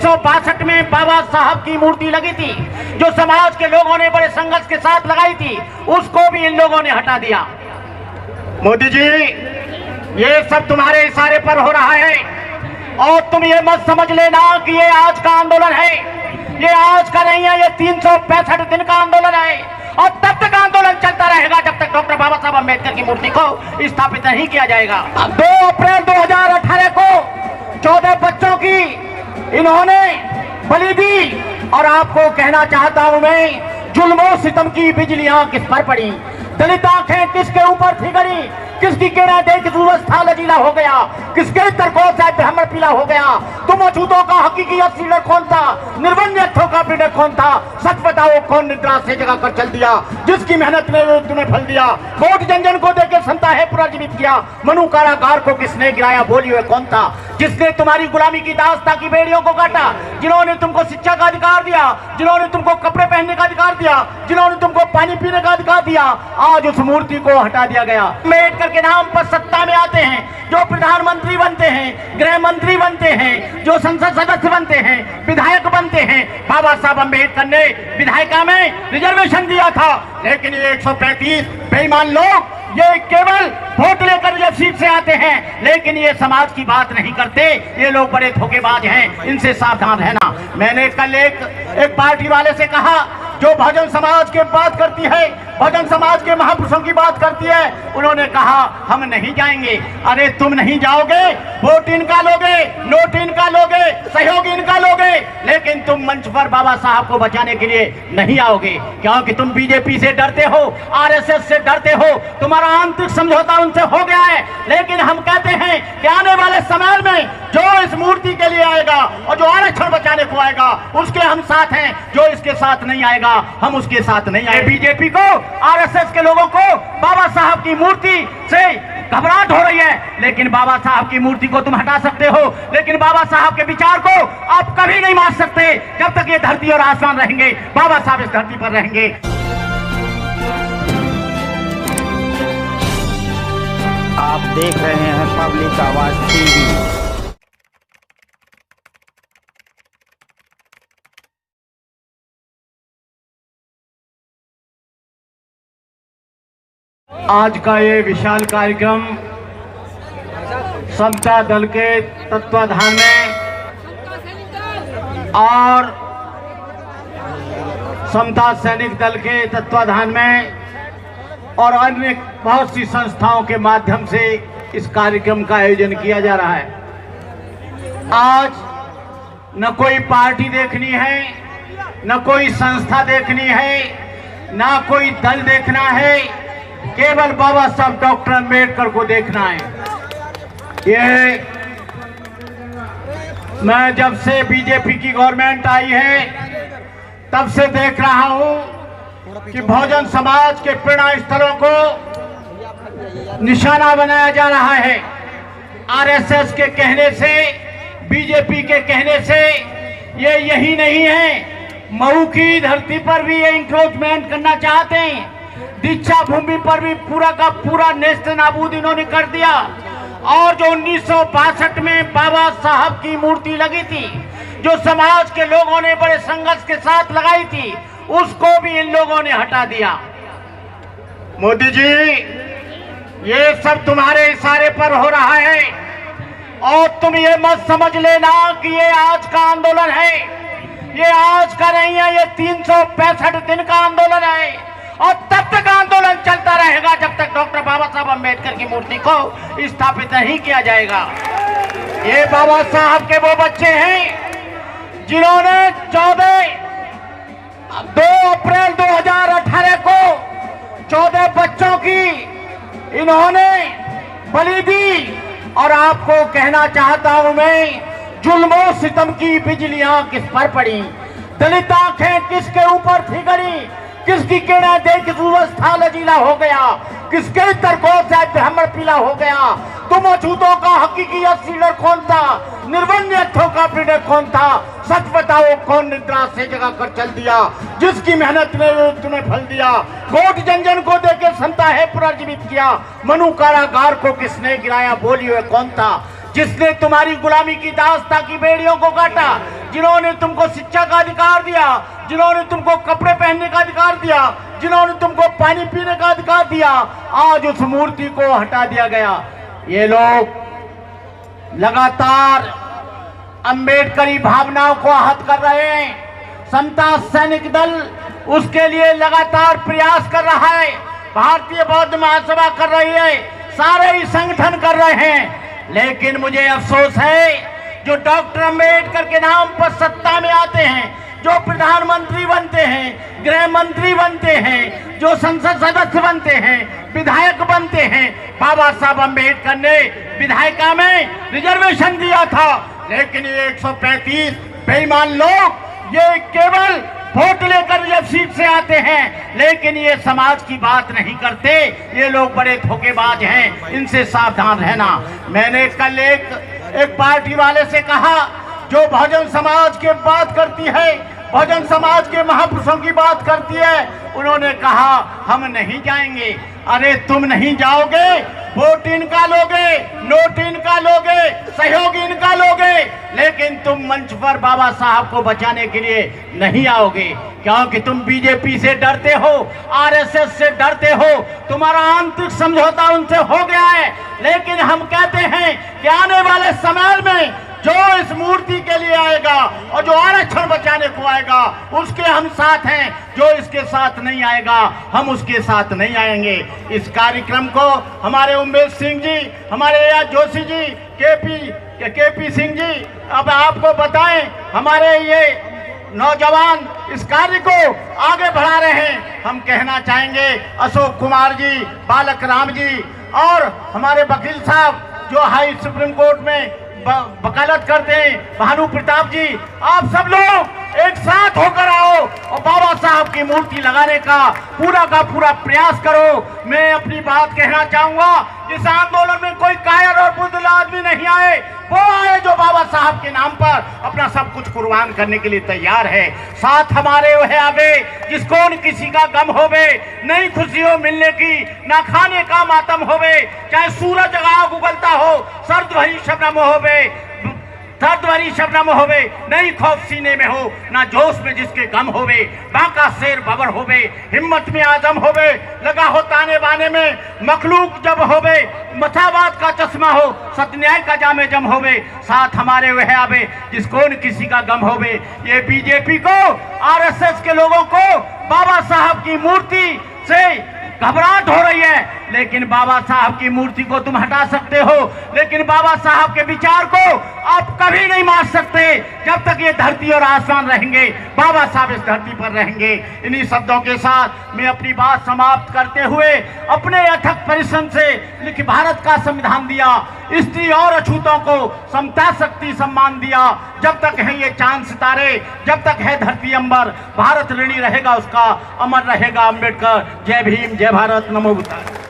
1962 में बाबा साहब की मूर्ति लगी थी, जो समाज के लोगों ने बड़े संघर्ष के साथ लगाई थी, उसको भी इन लोगों ने हटा दिया। मोदी जी, ये सब तुम्हारे इशारे पर हो रहा है, और तुम ये मत समझ लेना कि ये आज का आंदोलन है। ये आज का नहीं है, ये 365 दिन का आंदोलन है, और तब तक आंदोलन चलता रहेगा जब तक डॉक्टर बाबा साहब अम्बेडकर की मूर्ति को स्थापित नहीं किया जाएगा। 2 अप्रैल 2018 को 14 बच्चों की इन्होंने बलि दी, और आपको कहना चाहता हूं मैं, जुल्मों सितम की बिजलियां किस पर पड़ी, दलित आंखें किसके ऊपर थी गड़ी, किसकी किरणें देख था लजीला हो गया, किसके तरकों से ब्रह्म पीला हो गया। तुम अछूतों का हकीकी लीडर कौन था, निर्बंधितों का लीडर कौन था, सच बताओ कौन निद्रा से जगा कर चल दिया, जिसकी मेहनत ने तुम्हें फल दिया। कोट जन को देकर संता है पूरा जीवित किया, मनु कारागार को किसने गिराया, बोलिए कौन था, जिसने तुम्हारी गुलामी की दास्ता की बेड़ियों को काटा, जिन्होंने तुमको शिक्षा का अधिकार दिया, जिन्होंने तुमको कपड़े पहनने का अधिकार दिया, जिन्होंने तुमको पानी पीने का अधिकार दिया, आज उस मूर्ति को हटा दिया गया। अम्बेडकर के नाम पर सत्ता में आते हैं, जो प्रधानमंत्री बनते हैं, गृह मंत्री बनते हैं, जो संसद सदस्य बनते हैं, विधायक बनते हैं। बाबा साहब अम्बेडकर ने विधायिका में रिजर्वेशन दिया था, लेकिन ये 135 बेईमान लोग ये केवल वोट लेकर जब सीट से आते हैं, लेकिन ये समाज की बात नहीं करते। ये लोग बड़े धोखेबाज हैं, इनसे सावधान रहना। मैंने कल एक पार्टी वाले से कहा, जो बहुजन समाज की बात करती है, बहुजन समाज के महापुरुषों की बात करती है, उन्होंने कहा हम नहीं जाएंगे। अरे तुम नहीं जाओगे, वोट इनका लोगे, नोट इनका लोगे, सहयोग इनका लोगे, लेकिन तुम मंच पर बाबा साहब को बचाने के लिए नहीं आओगे, क्योंकि तुम बीजेपी से डरते हो, आरएसएस से डरते हो, तुम्हारा आंतरिक समझौता उनसे हो गया है। लेकिन हम कहते हैं कि आने वाले समय में जो इस मूर्ति के लिए आएगा और जो आरक्षण बचाने को आएगा, उसके हम साथ हैं। जो इसके साथ नहीं आएगा, हम उसके साथ नहीं आए। बीजेपी को, आरएसएस के लोगों को बाबा साहब की मूर्ति से घबराहट हो रही है, लेकिन बाबा साहब की मूर्ति को तुम हटा सकते हो, लेकिन बाबा साहब के विचार को आप कभी नहीं मार सकते। जब तक ये धरती और आसमान रहेंगे, बाबा साहब इस धरती पर रहेंगे। आप देख रहे हैं पब्लिक आवाज टीवी। आज का ये विशाल कार्यक्रम समता दल के तत्वाधान में और समता सैनिक दल के तत्वाधान में और अन्य बहुत सी संस्थाओं के माध्यम से इस कार्यक्रम का आयोजन किया जा रहा है। आज न कोई पार्टी देखनी है, न कोई संस्था देखनी है, न कोई दल देखना है, केवल बाबा साहब डॉक्टर अम्बेडकर को देखना है। ये मैं जब से बीजेपी की गवर्नमेंट आई है, तब से देख रहा हूं कि बहुजन समाज के प्रेरणा स्थलों को निशाना बनाया जा रहा है। आरएसएस के कहने से, बीजेपी के कहने से ये यही नहीं है, मऊ की धरती पर भी ये इंक्रोचमेंट करना चाहते हैं। दीक्षा भूमि पर भी पूरा का पूरा नेस्त नाबूद इन्होंने कर दिया। और जो 1962 में बाबा साहब की मूर्ति लगी थी, जो समाज के लोगों ने बड़े संघर्ष के साथ लगाई थी, उसको भी इन लोगों ने हटा दिया। मोदी जी, ये सब तुम्हारे इशारे पर हो रहा है, और तुम ये मत समझ लेना कि ये आज का आंदोलन है। ये आज का नहीं है, ये 365 दिन का आंदोलन है, और तब तक आंदोलन चलता रहेगा जब तक डॉक्टर बाबा साहब अम्बेडकर की मूर्ति को स्थापित नहीं किया जाएगा। ये बाबा साहब के वो बच्चे हैं जिन्होंने 2 अप्रैल 2018 को 14 बच्चों की इन्होंने बलि दी, और आपको कहना चाहता हूं मैं, जुल्मों सितम की बिजलियां किस पर पड़ी, दलित आंखें किसके ऊपर थी गड़ी, किसकी किरणें देख था लजीला हो गया, किसके तरकों से ब्रह्म पीला हो गया। तुम अछूतों का हकीकी लीडर कौन था, निर्बंधितों का लीडर कौन था, सच बताओ कौन निद्रा से जगा कर चल दिया, जिसकी मेहनत ने तुम्हें फल दिया। कोट जन को देकर संता है पूरा जीवित किया, मनु कारागार को किसने गिराया, बोलिए कौन था, जिसने तुम्हारी गुलामी की दास्ता की बेड़ियों को काटा, जिन्होंने तुमको शिक्षा का अधिकार दिया, जिन्होंने तुमको कपड़े पहनने का अधिकार दिया, जिन्होंने तुमको पानी पीने का अधिकार दिया, आज उस मूर्ति को हटा दिया गया। ये लोग लगातार अंबेडकरी भावनाओं को आहत कर रहे हैं। समता सैनिक दल उसके लिए लगातार प्रयास कर रहा है, भारतीय बौद्ध महासभा कर रही है, सारे ही संगठन कर रहे हैं। लेकिन मुझे अफसोस है जो डॉक्टर अंबेडकर के नाम पर सत्ता में आते हैं, जो प्रधानमंत्री बनते हैं, गृह मंत्री बनते हैं, जो संसद सदस्य बनते हैं, विधायक बनते हैं। बाबा साहब अंबेडकर ने विधायिका में रिजर्वेशन दिया था, लेकिन ये 135 बेईमान लोग ये केवल वोट लेकर जब सीट से आते हैं, लेकिन ये समाज की बात नहीं करते। ये लोग बड़े धोखेबाज हैं, इनसे सावधान रहना। मैंने कल एक पार्टी वाले से कहा जो बहुजन समाज की बात करती है, बहुजन समाज के महापुरुषों की बात करती है, उन्होंने कहा हम नहीं जाएंगे। अरे तुम नहीं जाओगे, वोट इनका लोगे, नोट इनका लोगे, सहयोग इनका लोगे, लेकिन तुम मंच पर बाबा साहब को बचाने के लिए नहीं आओगे, क्योंकि तुम बीजेपी से डरते हो, आरएसएस से डरते हो, तुम्हारा आंतरिक समझौता उनसे हो गया है। लेकिन हम कहते हैं कि आने वाले समय में जो इस मूर्ति के लिए आएगा और जो आरक्षण बचाने को आएगा, उसके हम साथ हैं। जो इसके साथ नहीं आएगा, हम उसके साथ नहीं आएंगे। इस कार्यक्रम को हमारे उमेश सिंह जी, हमारे एआज जोशी जी, केपी सिंह जी, अब आपको बताएं, हमारे ये नौजवान इस कार्य को आगे बढ़ा रहे हैं। हम कहना चाहेंगे अशोक कुमार जी, बालक राम जी और हमारे वकील साहब जो हाई सुप्रीम कोर्ट में वकालत करते हैं, भानु प्रताप जी, आप सब लोग एक साथ होकर आओ और बाबा साहब की मूर्ति लगाने का पूरा प्रयास करो। मैं अपनी बात कहना चाहूंगा, इस आंदोलन में कोई कायर और बुज़दिल आदमी नहीं आए, वो आए जो बाबा साहब के नाम पर अपना सब कुछ कुर्बान करने के लिए तैयार है। साथ हमारे वह आवे जिसको न किसी का गम होवे, नई खुशियों मिलने की, ना खाने का मातम होवे, चाहे सूरज आग उगलता हो, सर्द भरी शबनम होवे, दर्द भरी शबनम होवे, नहीं खौफ सीने में हो, ना जोश में जिसके गम होवे, बांका शेर बबर होवे, हिम्मत में आजम होवे, लगा हो ताने बाने में मखलूक जब होवे, मसावात का चश्मा हो, सत्य न्याय का जामे जम होवे, साथ हमारे वह आवे जिसको न किसी का गम होवे। ये बीजेपी को, आरएसएस के लोगों को बाबा साहब की मूर्ति से घबराहट हो रही है, लेकिन बाबा साहब की मूर्ति को तुम हटा सकते हो, लेकिन बाबा साहब के विचार को आप कभी नहीं मार सकते। जब तक ये धरती और आसमान रहेंगे, बाबा साहब इस धरती पर रहेंगे। इन्हीं शब्दों के साथ मैं अपनी बात समाप्त करते हुए, अपने अथक परिश्रम से लिखित भारत का संविधान दिया, स्त्री और अछूतों को समता शक्ति सम्मान दिया। जब तक है ये चांद सितारे, जब तक है धरती अंबर, भारत ऋणी रहेगा उसका, अमर रहेगा अम्बेडकर। जय भीम, जय भारत, नमो बुद्धाय।